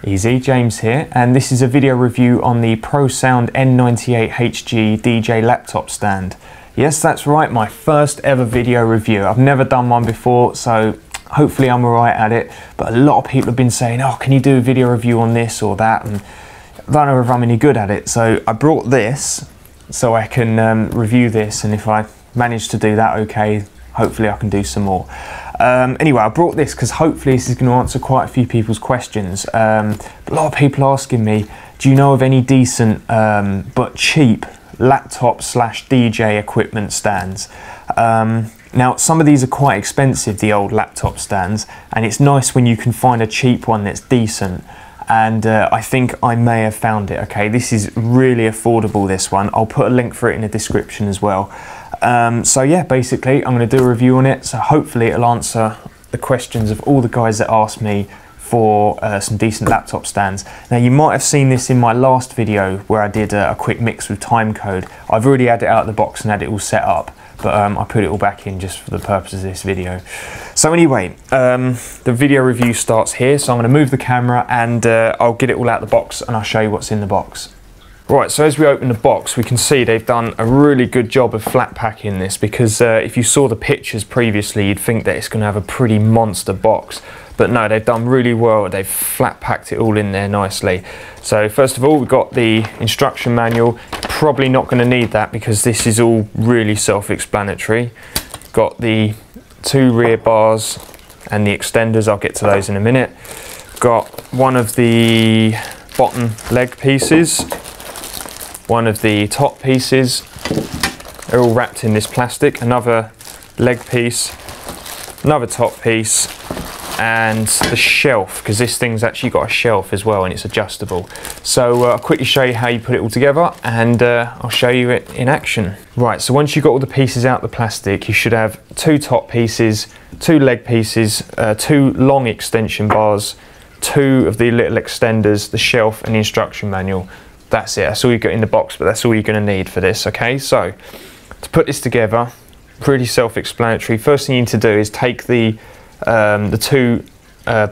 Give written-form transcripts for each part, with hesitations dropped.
Easy, James here, and this is a video review on the Pro Sound N98HG DJ laptop stand. Yes, that's right, my first ever video review. I've never done one before, so hopefully I'm alright at it, but a lot of people have been saying, oh, can you do a video review on this or that, and I don't know if I'm any good at it, so I brought this so I can review this, and if I manage to do that okay, hopefully I can do some more. Anyway, I brought this because hopefully this is going to answer quite a few people's questions. A lot of people asking me, do you know of any decent but cheap laptop / DJ equipment stands? Now, some of these are quite expensive, the old laptop stands, and it's nice when you can find a cheap one that's decent. And I think I may have found it. Okay, this is really affordable, this one. I'll put a link for it in the description as well. So yeah, basically I'm going to do a review on it, so hopefully it'll answer the questions of all the guys that asked me for some decent laptop stands. Now, you might have seen this in my last video where I did a quick mix with timecode. I've already had it out of the box and had it all set up, but I put it all back in just for the purpose of this video. So anyway, the video review starts here, so I'm going to move the camera and I'll get it all out of the box and I'll show you what's in the box. Right, so as we open the box, we can see they've done a really good job of flat packing this, because if you saw the pictures previously, you'd think that it's going to have a pretty monster box. But no, they've done really well. They've flat packed it all in there nicely. So first of all, we've got the instruction manual. Probably not going to need that because this is all really self-explanatory. Got the 2 rear bars and the extenders. I'll get to those in a minute. Got one of the bottom leg pieces, one of the top pieces. They're all wrapped in this plastic. Another leg piece, another top piece, and the shelf, because this thing's actually got a shelf as well and it's adjustable. So I'll quickly show you how you put it all together, and I'll show you it in action. Right, so once you've got all the pieces out of the plastic, you should have 2 top pieces, 2 leg pieces, 2 long extension bars, 2 of the little extenders, the shelf and the instruction manual. That's it, that's all you got in the box, but that's all you're going to need for this. Okay, so to put this together, pretty self-explanatory. First thing you need to do is take the 2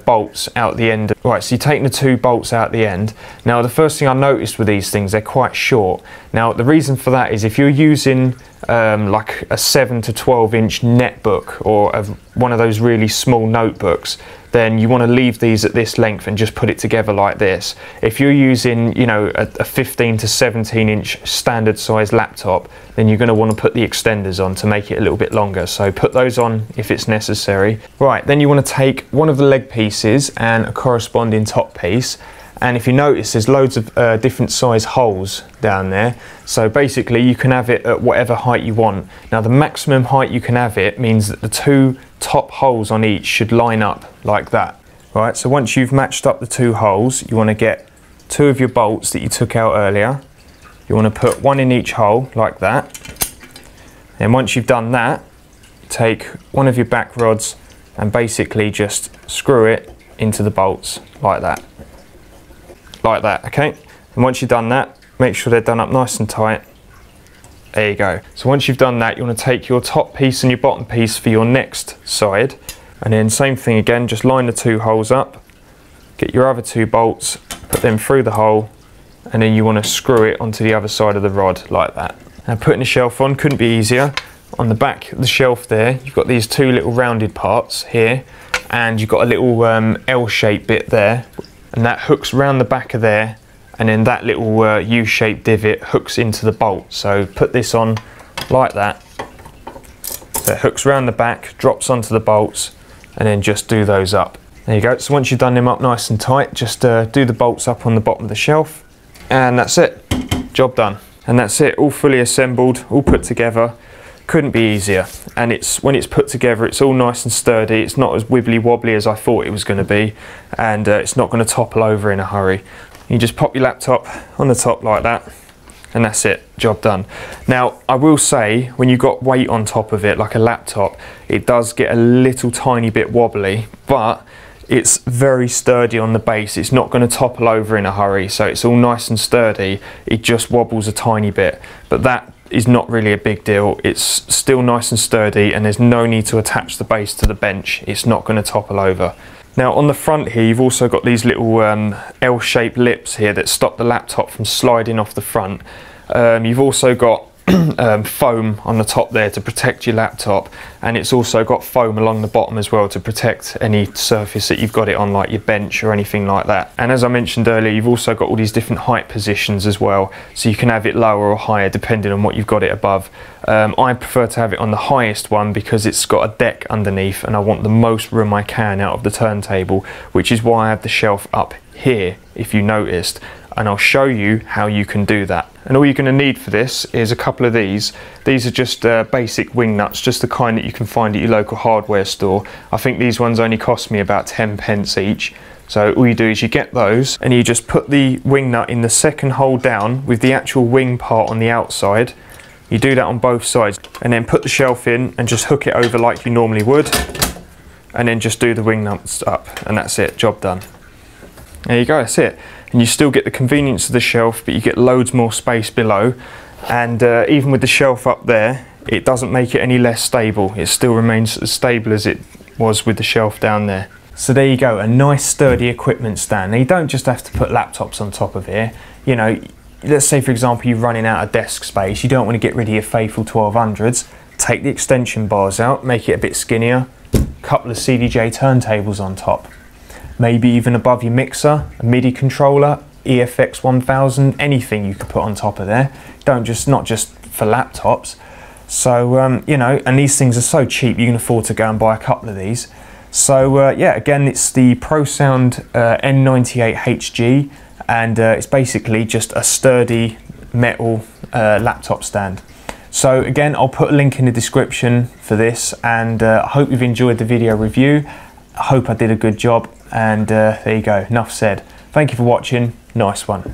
bolts out the end. Right, so you're taking the 2 bolts out the end. Now, the first thing I noticed with these things, they're quite short. Now, the reason for that is if you're using like a 7 to 12 inch netbook or one of those really small notebooks, then you want to leave these at this length and just put it together like this. If you're using, you know, a 15 to 17 inch standard size laptop, then you're going to want to put the extenders on to make it a little bit longer. So put those on if it's necessary. Right, then you want to take one of the leg pieces and a corresponding top piece. And if you notice, there's loads of different size holes down there. So basically you can have it at whatever height you want. Now, the maximum height you can have it means that the 2 top holes on each should line up like that. Right, so once you've matched up the 2 holes, you want to get 2 of your bolts that you took out earlier. You want to put 1 in each hole like that. And once you've done that, take one of your back rods and basically just screw it into the bolts like that. Like that, okay? And once you've done that, make sure they're done up nice and tight. There you go. So once you've done that, you want to take your top piece and your bottom piece for your next side, and then same thing again, just line the 2 holes up, get your other 2 bolts, put them through the hole, and then you want to screw it onto the other side of the rod like that. Now, putting the shelf on couldn't be easier. On the back of the shelf there, you've got these 2 little rounded parts here, and you've got a little L-shaped bit there, and that hooks around the back of there, and then that little U-shaped divot hooks into the bolt. So put this on like that. So it hooks around the back, drops onto the bolts, and then just do those up. There you go. So once you've done them up nice and tight, just do the bolts up on the bottom of the shelf, and that's it. Job done. And that's it, all fully assembled, all put together. Couldn't be easier. And when it's put together, it's all nice and sturdy. It's not as wibbly wobbly as I thought it was going to be, and it's not going to topple over in a hurry. You just pop your laptop on the top like that, and that's it, job done. Now, I will say, when you've got weight on top of it, like a laptop, it does get a little tiny bit wobbly, but it's very sturdy on the base. It's not going to topple over in a hurry, so it's all nice and sturdy. It just wobbles a tiny bit, but that is not really a big deal. It's still nice and sturdy, and there's no need to attach the base to the bench. It's not going to topple over. Now on the front here, you've also got these little L-shaped lips here that stop the laptop from sliding off the front. You've also got foam on the top there to protect your laptop, and it's also got foam along the bottom as well to protect any surface that you've got it on, like your bench or anything like that. And as I mentioned earlier, you've also got all these different height positions as well, so you can have it lower or higher depending on what you've got it above. I prefer to have it on the highest one because it's got a deck underneath and I want the most room I can out of the turntable, which is why I have the shelf up here, if you noticed, and I'll show you how you can do that. And all you're going to need for this is a couple of these. These are just basic wing nuts, just the kind that you can find at your local hardware store. I think these ones only cost me about 10 pence each. So all you do is you get those and you just put the wing nut in the second hole down with the actual wing part on the outside. You do that on both sides and then put the shelf in and just hook it over like you normally would, and then just do the wing nuts up, and that's it, job done. There you go, that's it. And you still get the convenience of the shelf, but you get loads more space below. And even with the shelf up there, it doesn't make it any less stable. It still remains as stable as it was with the shelf down there. So there you go, a nice sturdy equipment stand. Now you don't just have to put laptops on top of here. You know, let's say for example you're running out of desk space, you don't want to get rid of your faithful 1200s. Take the extension bars out, make it a bit skinnier, couple of CDJ turntables on top. Maybe even above your mixer, a MIDI controller, EFX 1000, anything you could put on top of there. Not just for laptops. So, you know, and these things are so cheap, you can afford to go and buy a couple of these. So, yeah, again, it's the Pro Sound N98HG, and it's basically just a sturdy metal laptop stand. So again, I'll put a link in the description for this, and I hope you've enjoyed the video review. I hope I did a good job, and there you go, enough said. Thank you for watching, nice one.